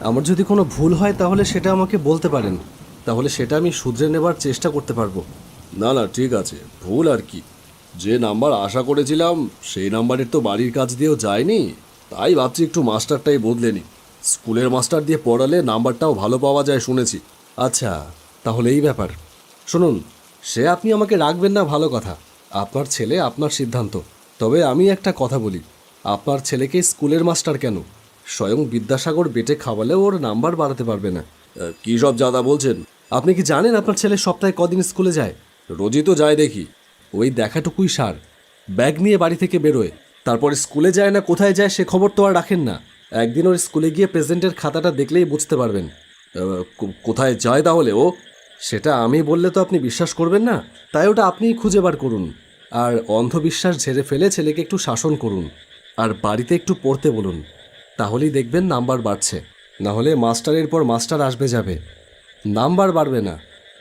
আমার যদি কোনো ভুল হয় তাহলে সেটা আমাকে বলতে পারেন, তাহলে সেটা আমি শুধরে নেবার চেষ্টা করতে পারবো। না না, ঠিক আছে, ভুল আর কি। যে নাম্বার আশা করেছিলাম সেই নাম্বারের তো বাড়ির কাজ দিয়েও যায়নি, তাই ভাবছি একটু মাস্টারটাই বদলে নি। স্কুলের মাস্টার দিয়ে পড়ালে নাম্বারটাও ভালো পাওয়া যায় শুনেছি। আচ্ছা, তাহলে এই ব্যাপার। শুনুন, সে আপনি আমাকে রাখবেন না ভালো কথা, আপনার ছেলে আপনার সিদ্ধান্ত। তবে আমি একটা কথা বলি, আপনার ছেলেকে স্কুলের মাস্টার কেন, স্বয়ং বিদ্যাসাগর বেটে খাওয়ালেও ওর নাম্বার বাড়াতে পারবে না। কী সব জাদা বলছেন? আপনি কি জানেন আপনার ছেলে সপ্তাহে কদিন স্কুলে যায়? রোজই তো যায় দেখি। ওই দেখাটুকুই সার। ব্যাগ নিয়ে বাড়ি থেকে বেরোয়, তারপরে স্কুলে যায় না কোথায় যায় সে খবর তো আর রাখেন না। একদিন ওর স্কুলে গিয়ে প্রেজেন্টের খাতাটা দেখলেই বুঝতে পারবেন। কোথায় যায় তাহলে ও? সেটা আমি বললে তো আপনি বিশ্বাস করবেন না, তাই ওটা আপনিই খুঁজে বার করুন। আর অন্ধবিশ্বাস ঝেড়ে ফেলে ছেলেকে একটু শাসন করুন, আর বাড়িতে একটু পড়তে বলুন, তাহলেই দেখবেন নাম্বার বাড়ছে। না হলে মাস্টারের পর মাস্টার আসবে যাবে, নাম্বার বাড়বে না।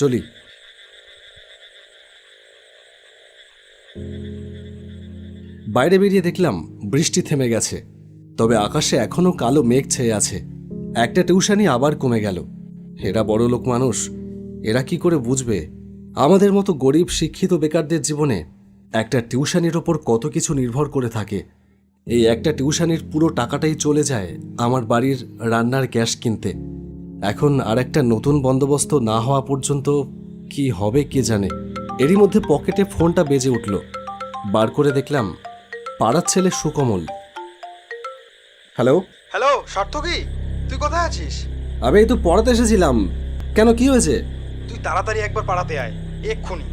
চলি। বাইরে বেরিয়ে দেখলাম বৃষ্টি থেমে গেছে, তবে আকাশে এখনও কালো মেঘ ছেয়ে আছে। একটা টিউশনি আবার কমে গেল। এরা বড় লোক মানুষ, এরা কি করে বুঝবে আমাদের মতো গরিব শিক্ষিত বেকারদের জীবনে একটা টিউশনির ওপর কত কিছু নির্ভর করে থাকে। এই একটা টিউশনির পুরো টাকাটাই চলে যায় আমার বাড়ির রান্নার গ্যাস কিনতে। এখন আর একটা নতুন বন্দোবস্ত না হওয়া পর্যন্ত কি হবে কে জানে। এরই মধ্যে পকেটে ফোনটা বেজে উঠল। বার করে দেখলাম পাড়ার ছেলে সুকমল। হ্যালো। হ্যালো সার্থকী, তুই কোথায় আছিস? আমি এই তো পড়াতে এসেছিলাম। কেন, কি হয়েছে? তুই তাড়াতাড়ি একবার পাড়াতে আয়, এক্ষুনি।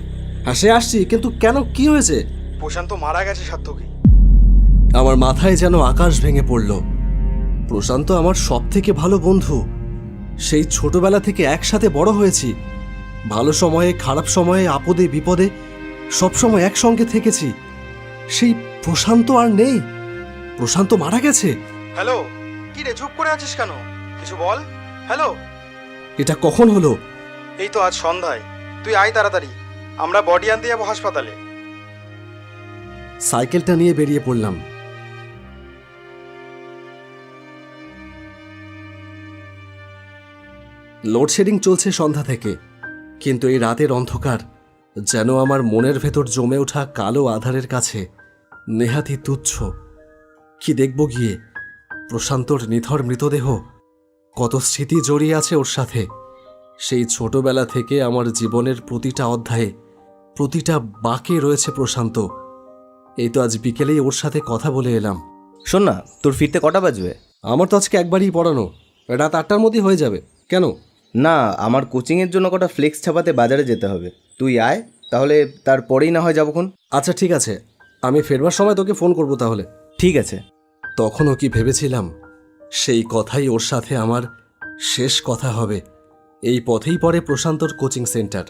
হ্যাঁ, সে আসছি, কিন্তু কেন, কি হয়েছে? প্রশান্ত মারা গেছে সার্থকী। আমার মাথায় যেন আকাশ ভেঙে পড়ল। প্রশান্ত আমার সব থেকে ভালো বন্ধু, সেই ছোটবেলা থেকে একসাথে বড় হয়েছি। ভালো সময়ে খারাপ সময়ে আপদে বিপদে সবসময় একসঙ্গে থেকেছি। সেই প্রশান্ত আর নেই, প্রশান্ত মারা গেছে। হ্যালো, কি রে চুপ করে আছিস কেন? কিছু বল। হ্যালো। এটা কখন হলো? এই তো আজ সন্ধ্যায়। তুই আয় তাড়াতাড়ি, আমরা বডি আনতে যাবো হাসপাতালে। সাইকেলটা নিয়ে বেরিয়ে পড়লাম। লোডশেডিং চলছে সন্ধ্যা থেকে, কিন্তু এই রাতের অন্ধকার যেন আমার মনের ভেতর জমে ওঠা কালো আধারের কাছে নেহাতি তুচ্ছ। কি দেখব গিয়ে? প্রশান্তর নিথর মৃতদেহ, কত স্মৃতি জড়িয়ে আছে ওর সাথে। সেই ছোটবেলা থেকে আমার জীবনের প্রতিটা অধ্যায়ে প্রতিটা বাঁকে রয়েছে প্রশান্ত। এই তো আজ বিকেলেই ওর সাথে কথা বলে এলাম। শোন না, তোর ফিরতে কটা বাজবে? আমার তো আজকে একবারই পড়ানো, রাত 8টার মধ্যেই হয়ে যাবে। কেন? না, আমার কোচিংয়ের জন্য কটা ফ্লেক্স ছাপাতে বাজারে যেতে হবে। তুই আয়, তাহলে তারপরেই না হয় যাবোক্ষণ। আচ্ছা ঠিক আছে, আমি ফেরবার সময় তোকে ফোন করব তাহলে। ঠিক আছে। তখনও কি ভেবেছিলাম সেই কথাই ওর সাথে আমার শেষ কথা হবে। এই পথেই পড়ে প্রশান্তর কোচিং সেন্টার।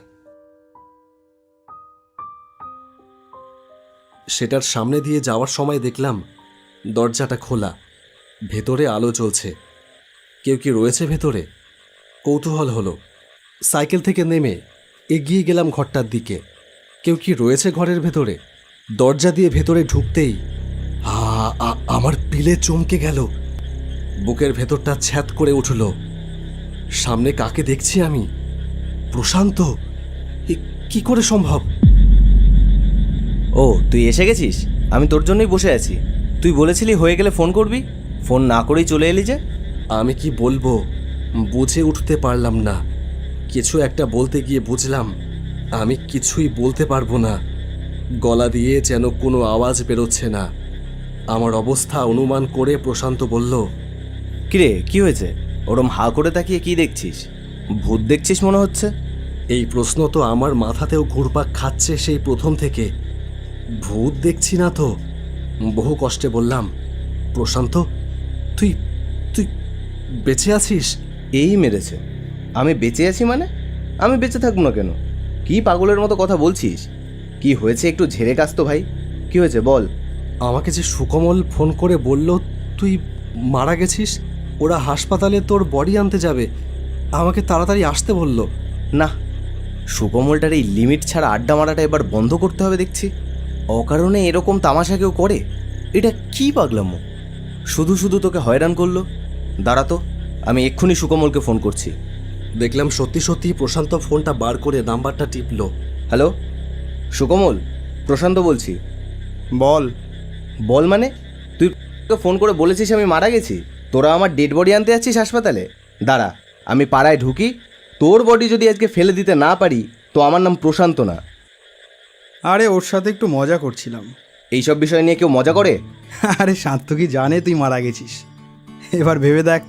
সেটার সামনে দিয়ে যাওয়ার সময় দেখলাম দরজাটা খোলা, ভেতরে আলো জ্বলছে। কেউ কি রয়েছে ভেতরে? কৌতূহল হলো। সাইকেল থেকে নেমে এগিয়ে গেলাম ঘরটার দিকে। কেউ কি রয়েছে ঘরের ভেতরে? দরজা দিয়ে ভেতরে ঢুকতেই আমার পিলে চমকে গেল, বুকের ভেতরটা ছ্যাদ করে উঠল। সামনে কাকে দেখছি আমি? প্রশান্ত! কি করে সম্ভব? ও, তুই এসে গেছিস? আমি তোর জন্যই বসে আছি। তুই বলেছিলি হয়ে গেলে ফোন করবি, ফোন না করেই চলে এলি যে। আমি কি বলবো বুঝে উঠতে পারলাম না। কিছু একটা বলতে গিয়ে বুঝলাম আমি কিছুই বলতে পারবো না। গলা দিয়ে যেন কোনো আওয়াজ বেরোচ্ছে না। আমার অবস্থা অনুমান করে প্রশান্ত বলল, কিরে, কি হয়েছে? ওরম হা করে তাকিয়ে কি দেখছিস? ভূত দেখছিস মনে হচ্ছে। এই প্রশ্ন তো আমার মাথাতেও ঘুরপাক খাচ্ছে সেই প্রথম থেকে। ভূত দেখছি না তো। বহু কষ্টে বললাম, প্রশান্ত, তুই তুই বেঁচে আছিস? এই মেরেছে। আমি বেঁচে আছি মানে? আমি বেঁচে থাকবো না কেন? কি পাগলের মতো কথা বলছিস? কি হয়েছে একটু ঝেড়ে কাস তো ভাই। কি হয়েছে বল। আমাকে যে সুকমল ফোন করে বলল তুই মারা গেছিস, ওরা হাসপাতালে তোর বডি আনতে যাবে, আমাকে তাড়াতাড়ি আসতে বলল। না, সুকমলটার এই লিমিট ছাড়া আড্ডা মারাটা এবার বন্ধ করতে হবে দেখছি। অকারণে এরকম তামাশা কেউ করে? এটা কি পাগলামো? শুধু শুধু তোকে হয়রান করলো। দাঁড়া তো, আমি এক্ষুনি সুকমলকে ফোন করছি। দেখলাম সত্যি সত্যি প্রশান্ত ফোনটা বার করে নাম্বারটা টিপলো। হ্যালো, সুকমল, প্রশান্ত বলছি। বল। বল মানে? তুই ফোন করে বলেছিস আমি মারা গেছি, তোরা আমার ডেড বডি আনতে যাচ্ছিস হাসপাতালে? দাঁড়া, আমি পাড়ায় ঢুকি, তোর বডি যদি আজকে ফেলে দিতে না পারি তো আমার নাম প্রশান্ত না। আরে ওর সাথে একটু মজা করছিলাম। এইসব বিষয় নিয়ে কেউ মজা করে? আরে শান্ত কি জানে তুই মারা গেছিস? এবার ভেবে দেখ,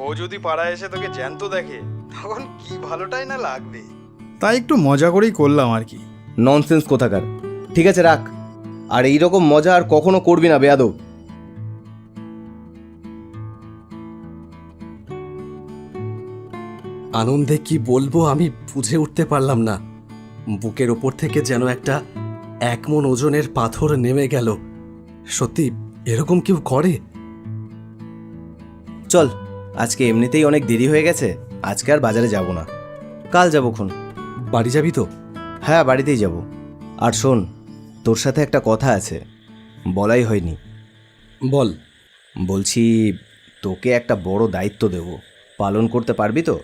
ও যদি পাড়ায় এসে তোকে জ্যান্ত দেখে তখন কি ভালোটাই না লাগবে। তাই একটু মজা করেই করলাম আর কি। ননসেন্স কোথাকার। ঠিক আছে, রাখ। আর এইরকম মজা আর কখনো করবি না বেয়াদব। আনন্দে কি বলবো আমি বুঝে উঠতে পারলাম না। বুকের ওপর থেকে যেন একটা 1 মণ ওজনের পাথর নেমে গেল। সত্যি এরকম কেউ করে? চল, আজকে এমনিতেই অনেক দেরি হয়ে গেছে, আজকে আর বাজারে যাব না, কাল যাবো খন। বাড়ি যাবি তো? হ্যাঁ, বাড়িতেই যাব। আর শোন, তোর সাথে একটা কথা আছে, বলাই হয়নি। বল। বলছি, তোকে একটা বড় দায়িত্ব দেব, পালন করতে পারবি তো?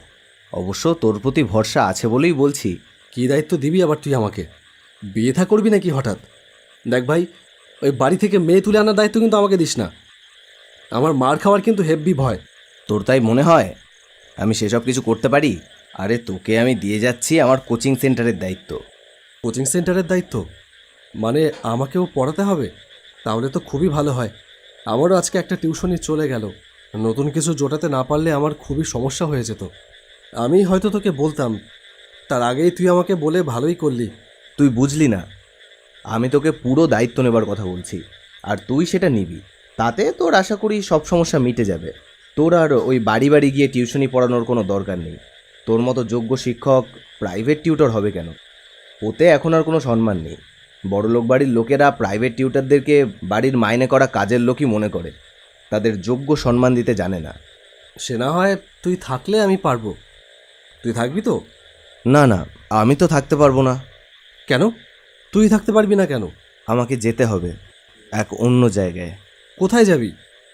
অবশ্য তোর প্রতি ভরসা আছে বলেই বলছি। কি দায়িত্ব দিবি আবার তুই আমাকে? বিয়ে থা করবি নাকি হঠাৎ? দেখ ভাই, ওই বাড়ি থেকে মেয়ে তুলে আনার দায়িত্ব কিন্তু আমাকে দিস না। আমার মার খাওয়ার কিন্তু হেব্বি ভয়। তোর তাই মনে হয় আমি সেসব কিছু করতে পারি? আরে তোকে আমি দিয়ে যাচ্ছি আমার কোচিং সেন্টারের দায়িত্ব। কোচিং সেন্টারের দায়িত্ব? মানে আমাকেও পড়াতে হবে? তাহলে তো খুবই ভালো হয়। আমারও আজকে একটা টিউশনি চলে গেল। নতুন কিছু জোটাতে না পারলে আমার খুবই সমস্যা হয়ে যেত। আমি হয়তো তোকে বলতাম, তার আগেই তুই আমাকে বলে ভালোই করলি। তুই বুঝলি না, আমি তোকে পুরো দায়িত্ব নেবার কথা বলছি, আর তুই সেটা নিবি। তাতে তোর আশা করি সব সমস্যা মিটে যাবে। তোর আর ওই বাড়ি বাড়ি গিয়ে টিউশনি পড়ানোর কোনো দরকার নেই। তোর মতো যোগ্য শিক্ষক প্রাইভেট টিউটর হবে কেন? ওতে এখন আর কোনো সম্মান নেই। বড়লোক বাড়ির লোকেরা প্রাইভেট টিউটরদেরকে বাড়ির মাইনে করা কাজের লোকই মনে করে, তাদের যোগ্য সম্মান দিতে জানে না। সে না হয় তুই থাকলে আমি পারবো। তুই থাকবি তো? না না, আমি তো থাকতে পারবো না। কেন? তুই থাকতে পারবি না কেন? আমাকে যেতে হবে এক অন্য জায়গায়। কোথায় যাবি?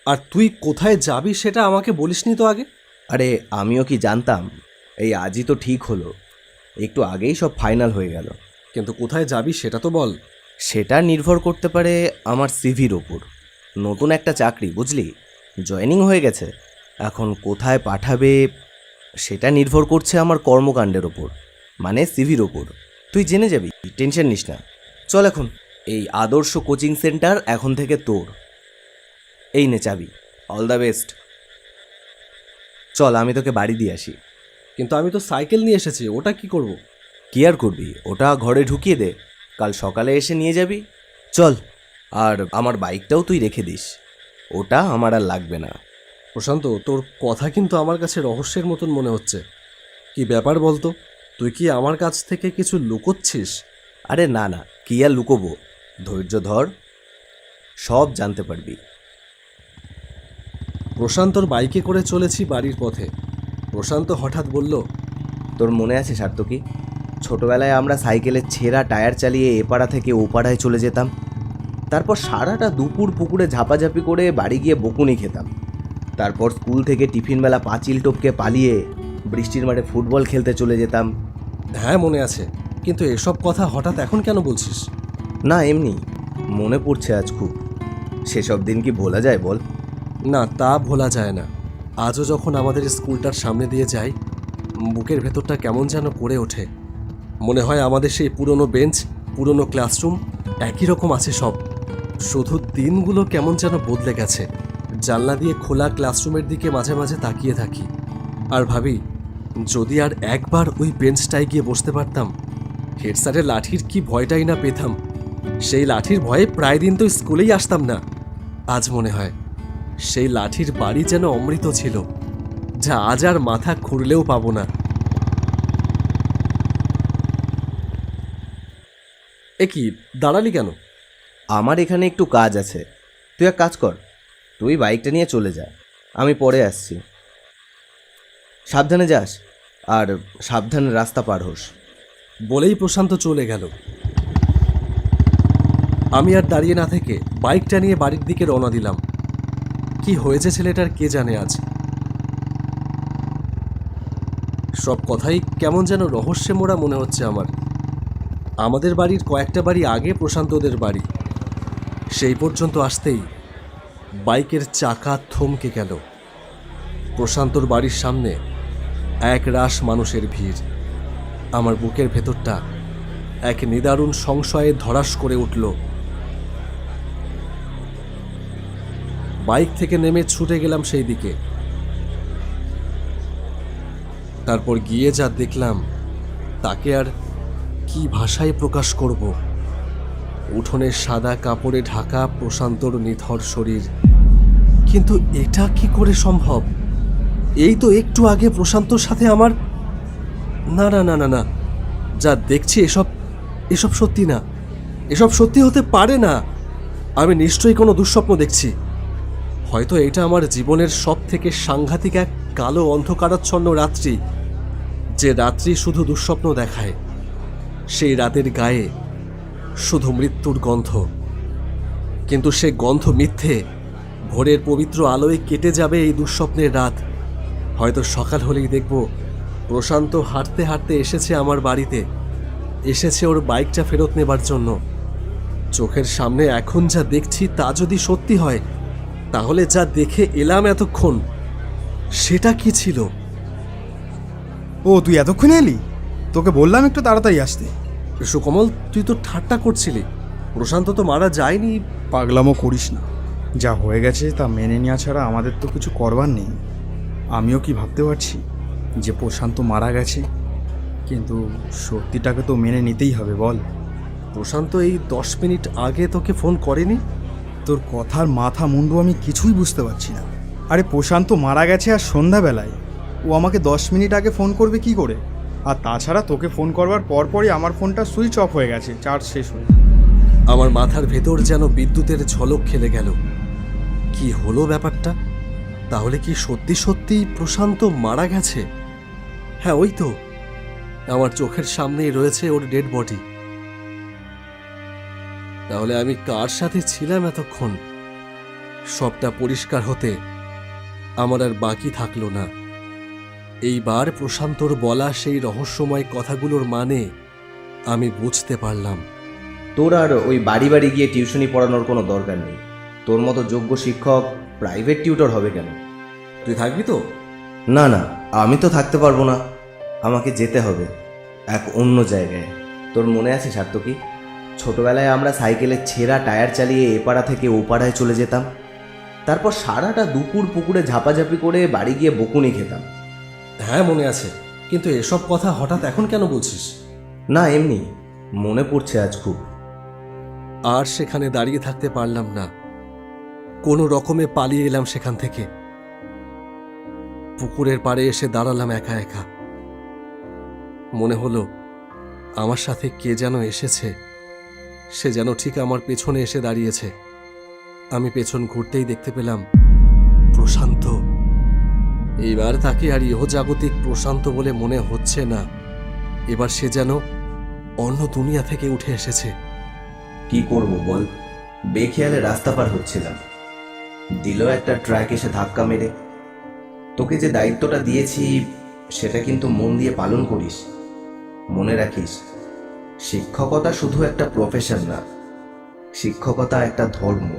আর তুই কোথায় যাবি সেটা আমাকে বলিসনি তো আগে। আরে আমিও কি জানতাম? এই আজই তো ঠিক হলো, একটু আগেই সব ফাইনাল হয়ে গেল। কিন্তু কোথায় যাবি সেটা তো বল। সেটা নির্ভর করতে পারে আমার সিভির ওপর। নতুন একটা চাকরি, বুঝলি, জয়েনিং হয়ে গেছে। এখন কোথায় পাঠাবে সেটা নির্ভর করছে আমার কর্মকাণ্ডের ওপর, মানে সিভির ওপর। তুই জেনে যাবি, টেনশন নিস না। চল এখন, এই আদর্শ কোচিং সেন্টার এখন থেকে তোর। এই নে চাবি, অল দ্য বেস্ট। চল, আমি তোকে বাড়ি দিয়ে আসি। কিন্তু আমি তো সাইকেল নিয়ে এসেছি, ওটা কি করব? কি আর করবি, ওটা ঘরে ঢুকিয়ে দে, কাল সকালে এসে নিয়ে যাবি। চল, আর আমার বাইকটাও তুই রেখে দিস, ওটা আমার আর লাগবে না। প্রশান্ত, তোর কথা কিন্তু আমার কাছে রহস্যের মতন মনে হচ্ছে। কি ব্যাপার বলতো? তুই কি আমার কাছ থেকে কিছু লুকোচ্ছিস? আরে না না, কি আর লুকোবো, ধৈর্য ধর, সব জানতে পারবি। প্রশান্তর বাইকে করে চলেছি বাড়ির পথে। প্রশান্ত হঠাৎ বলল, তোর মনে আছে সার্থকী, ছোটবেলায় আমরা সাইকেলের ছেঁড়া টায়ার চালিয়ে এপাড়া থেকে ওপাড়ায় চলে যেতাম, তারপর সারাটা দুপুর পুকুরে ঝাপাঝাপি করে বাড়ি গিয়ে বকুনি খেতাম, তারপর স্কুল থেকে টিফিনবেলা পাঁচিল টপকে পালিয়ে বৃষ্টির মাঠে ফুটবল খেলতে চলে যেতাম। হ্যাঁ মনে আছে, কিন্তু এসব কথা হঠাৎ এখন কেন বলছিস? না, এমনি মনে পড়ছে আজ খুব। সেসব দিন কি ভোলা যায় বল? না, তা ভোলা যায় না। আজও যখন আমাদের স্কুলটার সামনে দিয়ে যাই, বুকের ভেতরটা কেমন যেন করে ওঠে। মনে হয় আমাদের সেই পুরনো বেঞ্চ, পুরনো ক্লাসরুম একই রকম আছে সব, শুধু দিনগুলো কেমন যেন বদলে গেছে। জানলা দিয়ে খোলা ক্লাসরুমের দিকে মাঝে মাঝে তাকিয়ে থাকি আর ভাবি, যদি আর একবার ওই বেঞ্চটায় গিয়ে বসতে পারতাম। হেড স্যারের লাঠির কি ভয়টাই না পেতাম। সেই লাঠির ভয়ে প্রায় দিন তো স্কুলেই আসতাম না। আজ মনে হয় সেই লাঠির বাড়ি যেন অমৃত ছিল, যা আজ আর মাথা খুঁড়লেও পাবো না। এ কি, দাঁড়ালি কেন? আমার এখানে একটু কাজ আছে, তুই এক কাজ কর, তুই বাইকটা নিয়ে চলে যা, আমি পরে আসছি। সাবধানে যাস, আর সাবধানে রাস্তা পার হোস। বলেই প্রশান্ত চলে গেল। আমি আর দাঁড়িয়ে না থেকে বাইকটা নিয়ে বাড়ির দিকে রওনা দিলাম। কি হয়েছে ছেলেটার কে জানে আজ। সব কথাই কেমন যেন রহস্যে মোড়া মনে হচ্ছে আমার। আমাদের বাড়ির কয়েকটা বাড়ি আগে প্রশান্তদের বাড়ি। সেই পর্যন্ত আসতেই বাইকের চাকা থমকে গেল। প্রশান্তর বাড়ির সামনে এক রাশ মানুষের ভিড়। আমার বুকের ভেতরটা এক নিদারুণ সংশয়ে ধরাস করে উঠল। বাইক থেকে নেমে ছুটে গেলাম সেই দিকে। তারপর গিয়ে যা দেখলাম তাকে আর কি ভাষায় প্রকাশ করব। উঠোনের সাদা কাপড়ে ঢাকা প্রশান্তর নিথর শরীর। কিন্তু এটা কি করে সম্ভব? এই তো একটু আগে প্রশান্তর সাথে আমার... না না না না না, যা দেখছি এসব সত্যি না। এসব সত্যি হতে পারে না। আমি নিশ্চয়ই কোনো দুঃস্বপ্ন দেখছি। হয়তো এটা আমার জীবনের সব থেকে সাংঘাতিক এক কালো অন্ধকারাচ্ছন্ন রাত্রি, যে রাত্রি শুধু দুঃস্বপ্ন দেখায়। সেই রাতের গায়ে শুধু মৃত্যুর গন্ধ। কিন্তু সে গন্ধ মিথ্যে। ভোরের পবিত্র আলোয় কেটে যাবে এই দুঃস্বপ্নের রাত। হয়তো সকাল হলেই দেখব প্রশান্ত হাঁটতে হাঁটতে এসেছে আমার বাড়িতে, এসেছে ওর বাইকটা ফেরত নেবার জন্য। চোখের সামনে এখন যা দেখছি তা যদি সত্যি হয়, তাহলে যা দেখে এলাম এতক্ষণ সেটা কি ছিল? ও, তুই এতক্ষণে এলি? তোকে বললাম একটু তাড়াতাড়ি আসতে। সুকমল, তুই তো ঠাট্টা করছিলি। প্রশান্ত তো মারা যায়নি। পাগলামো করিস না। যা হয়ে গেছে তা মেনে নেওয়া ছাড়া আমাদের তো কিছু করবার নেই। আমিও কি ভাবতে পারছি যে প্রশান্ত মারা গেছে, কিন্তু সত্যিটাকে তো মেনে নিতেই হবে, বল। প্রশান্ত এই 10 মিনিট আগে তোকে ফোন করেনি? তোর কথার মাথা মুন্ডু আমি কিছুই বুঝতে পারছি না। আরে প্রশান্ত মারা গেছে আর সন্ধ্যাবেলায়। ও আমাকে 10 মিনিট আগে ফোন করবে কি করে? আর তাছাড়া তোকে ফোন করবার পরপরই আমার ফোনটা সুইচ অফ হয়ে গেছে, চার্জ শেষ হয়ে। আমার মাথার ভেতর যেন বিদ্যুতের ঝলক খেলে গেল। কি হলো ব্যাপারটা? তাহলে কি সত্যি সত্যি প্রশান্ত মারা গেছে? হ্যাঁ, ওই তো আমার চোখের সামনেই রয়েছে ওর ডেড বডি। তাহলে আমি কার সাথে ছিলাম এতক্ষণ? সবটা পরিষ্কার হতে আমার আর বাকি থাকলো না। এইবার প্রশান্তর বলা সেই রহস্যময় কথাগুলোর মানে আমি বুঝতে পারলাম। তোর আর ওই বাড়ি বাড়ি গিয়ে টিউশনি পড়ানোর কোনো দরকার নেই। তোর মতো যোগ্য শিক্ষক প্রাইভেট টিউটর হবে কেন? তুই থাকবি তো? না না, আমি তো থাকতে পারবো না। আমাকে যেতে হবে এক অন্য জায়গায়। তোর মনে আছে সার্থকী, ছোটবেলায় আমরা সাইকেলের ছেঁড়া টায়ার চালিয়ে এ পাড়া থেকে ও পাড়ায় চলে যেতাম। তারপর সারাটা দুপুর পুকুরে ঝাপাঝাপি করে বাড়ি গিয়ে বকুনি খেতাম। হ্যাঁ, মনে আছে। কিন্তু এসব কথা হঠাৎ এখন কেন বলছিস? না, এমনি মনে পড়ছে আজ খুব। আর সেখানে দাঁড়িয়ে থাকতে পারলাম না। কোনো রকমে পালিয়ে এলাম সেখান থেকে। পুকুরের পাড়ে এসে দাঁড়ালাম একা একা। মনে হলো আমার সাথে কে যেন এসেছে। সে যেন ঠিক আমার পেছনে এসে দাঁড়িয়েছে। আমি পেছন ঘুরতেই দেখতে পেলাম প্রশান্ত। এইবার তাকে আর ইহজাগতিক প্রশান্ত বলে মনে হচ্ছে না। এবার সে যেন অন্য দুনিয়া থেকে উঠে এসেছে। কি করব বল, বেখেয়ালে রাস্তা পার হচ্ছিলাম, দিল একটা ট্রাক এসে ধাক্কা মেরে। তোকে যে দায়িত্বটা দিয়েছি সেটা কিন্তু মন দিয়ে পালন করিস। মনে রাখিস, শিক্ষকতা শুধু একটা প্রফেশন না, শিক্ষকতা একটা ধর্ম।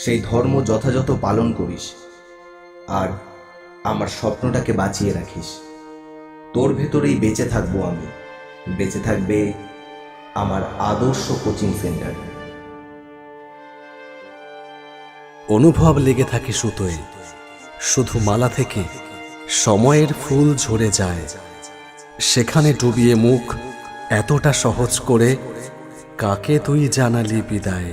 সেই ধর্ম যথাযথ পালন করিস আর আমার স্বপ্নটাকে বাঁচিয়ে রাখিস। তোর ভেতরেই বেঁচে থাকবো আমি, বেঁচে থাকবে আমার আদর্শ কোচিং সেন্টার। অনুভব লেগে থাকে সুতোয়, শুধু মালা থেকে সময়ের ফুল ঝরে যায়। সেখানে ডুবিয়ে মুখ এতটা সহজ করে কাকে তুই জানালি বিদায়।